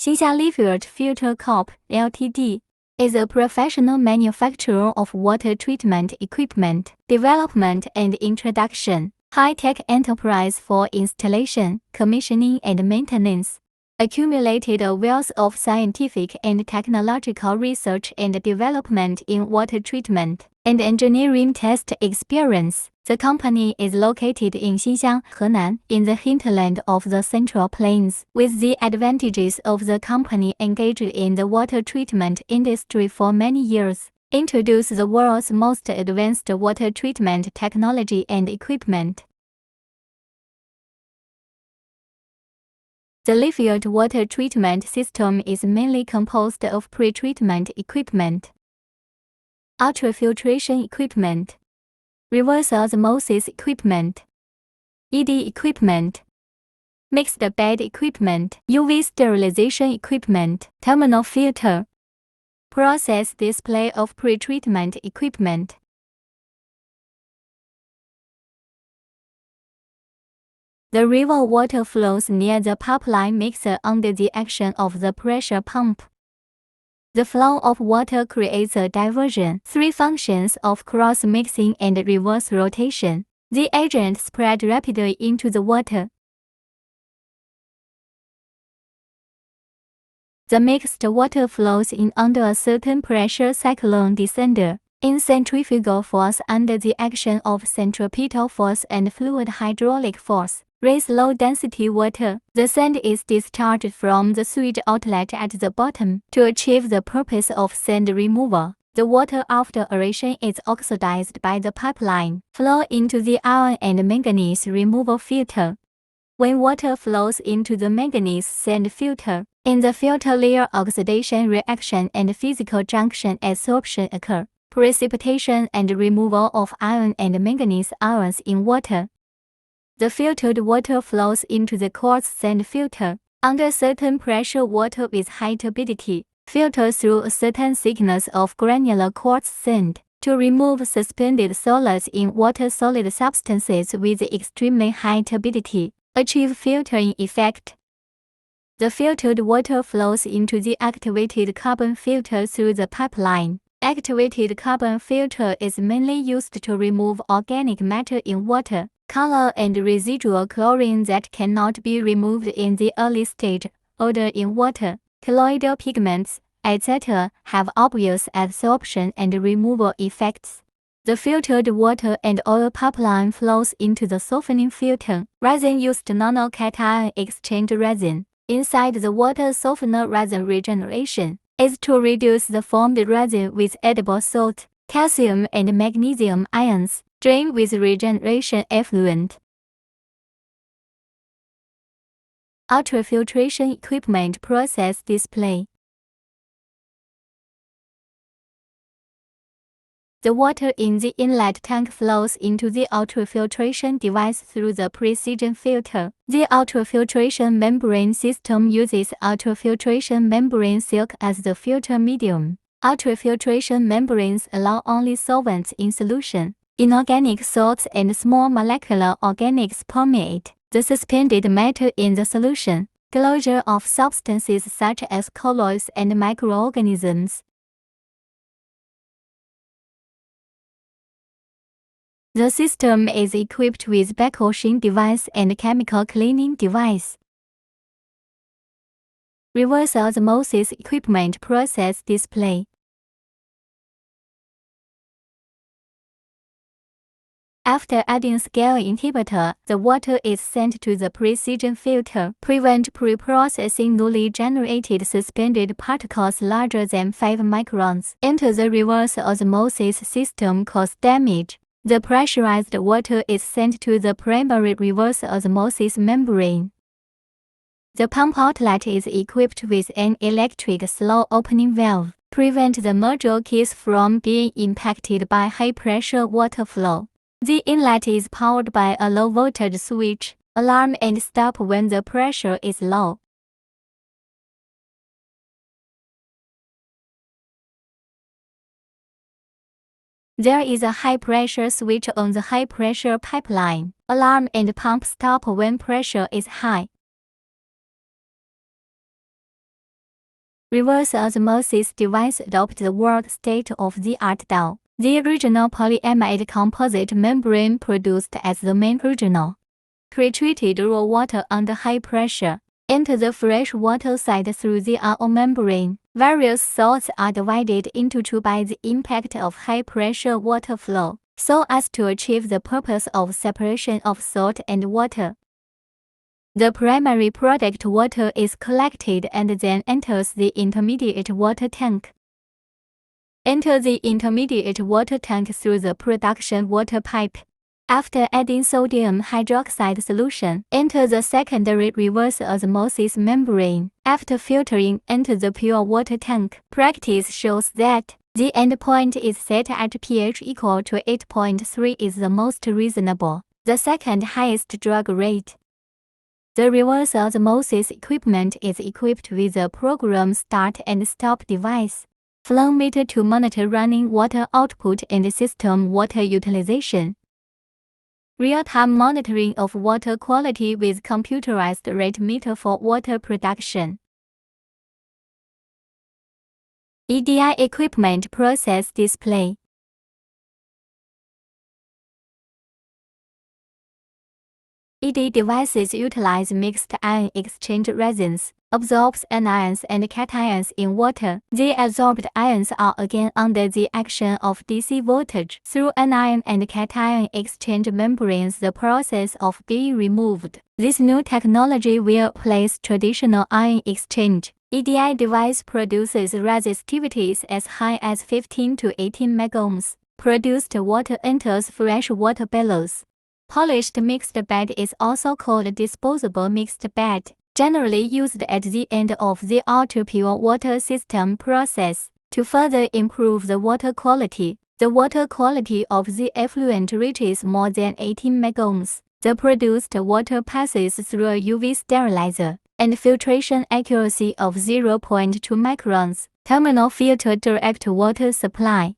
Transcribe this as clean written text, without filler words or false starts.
Lifeierte Filter Corp Ltd. is a professional manufacturer of water treatment equipment, development and introduction, high-tech enterprise for installation, commissioning and maintenance. Accumulated a wealth of scientific and technological research and development in water treatment and engineering test experience. The company is located in Xinxiang, Henan, in the hinterland of the Central Plains, with the advantages of the company engaged in the water treatment industry for many years. Introduce the world's most advanced water treatment technology and equipment. The Lifeierte water treatment system is mainly composed of pre-treatment equipment, ultrafiltration equipment, reverse osmosis equipment, ED equipment, mixed bed equipment, UV sterilization equipment, terminal filter, process display of pre-treatment equipment. The river water flows near the pipeline mixer under the action of the pressure pump. The flow of water creates a diversion, 3 functions of cross-mixing and reverse rotation. The agent spread rapidly into the water. The mixed water flows in under a certain pressure cyclone descender. In centrifugal force under the action of centripetal force and fluid hydraulic force, raise low-density water. The sand is discharged from the sewage outlet at the bottom to achieve the purpose of sand removal. The water after aeration is oxidized by the pipeline, flow into the iron and manganese removal filter. When water flows into the manganese sand filter, in the filter layer oxidation reaction and physical junction adsorption occur. Precipitation and removal of iron and manganese ions in water. The filtered water flows into the quartz sand filter. Under certain pressure, water with high turbidity filters through a certain thickness of granular quartz sand to remove suspended solids in water. Solid substances with extremely high turbidity achieve filtering effect. The filtered water flows into the activated carbon filter through the pipeline. Activated carbon filter is mainly used to remove organic matter in water, color and residual chlorine that cannot be removed in the early stage. Odor in water, colloidal pigments, etc. have obvious adsorption and removal effects. The filtered water and oil pipeline flows into the softening filter. Resin used nanocation exchange resin. Inside the water softener, resin regeneration is to reduce the formed resin with edible salt, calcium and magnesium ions, drain with regeneration effluent. Ultrafiltration equipment process display. The water in the inlet tank flows into the ultrafiltration device through the precision filter. The ultrafiltration membrane system uses ultrafiltration membrane silk as the filter medium. Ultrafiltration membranes allow only solvents in solution. Inorganic salts and small molecular organics permeate the suspended matter in the solution. Closure of substances such as colloids and microorganisms. The system is equipped with backwashing device and chemical cleaning device. Reverse osmosis equipment process display. After adding scale inhibitor, the water is sent to the precision filter. Prevent pre-processing newly generated suspended particles larger than 5 microns. Enter the reverse osmosis system, cause damage. The pressurized water is sent to the primary reverse osmosis membrane. The pump outlet is equipped with an electric slow opening valve. Prevent the module keys from being impacted by high-pressure water flow. The inlet is powered by a low-voltage switch. Alarm and stop when the pressure is low. There is a high-pressure switch on the high-pressure pipeline. Alarm and pump stop when pressure is high. Reverse osmosis device adopt the world state-of-the-art DAO. The original polyamide composite membrane produced as the main original. Pre-treated raw water under high pressure. Enter the fresh water side through the RO membrane. Various salts are divided into two by the impact of high-pressure water flow, so as to achieve the purpose of separation of salt and water. The primary product water is collected and then enters the intermediate water tank. Enter the intermediate water tank through the production water pipe. After adding sodium hydroxide solution, enter the secondary reverse osmosis membrane. After filtering, enter the pure water tank. Practice shows that the endpoint is set at pH equal to 8.3 is the most reasonable, the second highest drug rate. The reverse osmosis equipment is equipped with a program start and stop device, flow meter to monitor running water output and system water utilization. Real-time monitoring of water quality with computerized rate meter for water production. EDI equipment process display. ED devices utilize mixed ion exchange resins, absorbs anions and cations in water. The absorbed ions are again under the action of DC voltage. Through anion and cation exchange membranes, the process of being removed. This new technology will replace traditional ion exchange. EDI device produces resistivities as high as 15 to 18 megohms. Produced water enters fresh water bellows. Polished mixed bed is also called disposable mixed bed, generally used at the end of the ultra-pure water system process. To further improve the water quality, the water quality of the effluent reaches more than 18 megohms. The produced water passes through a UV sterilizer, and filtration accuracy of 0.2 microns. Terminal filter direct water supply.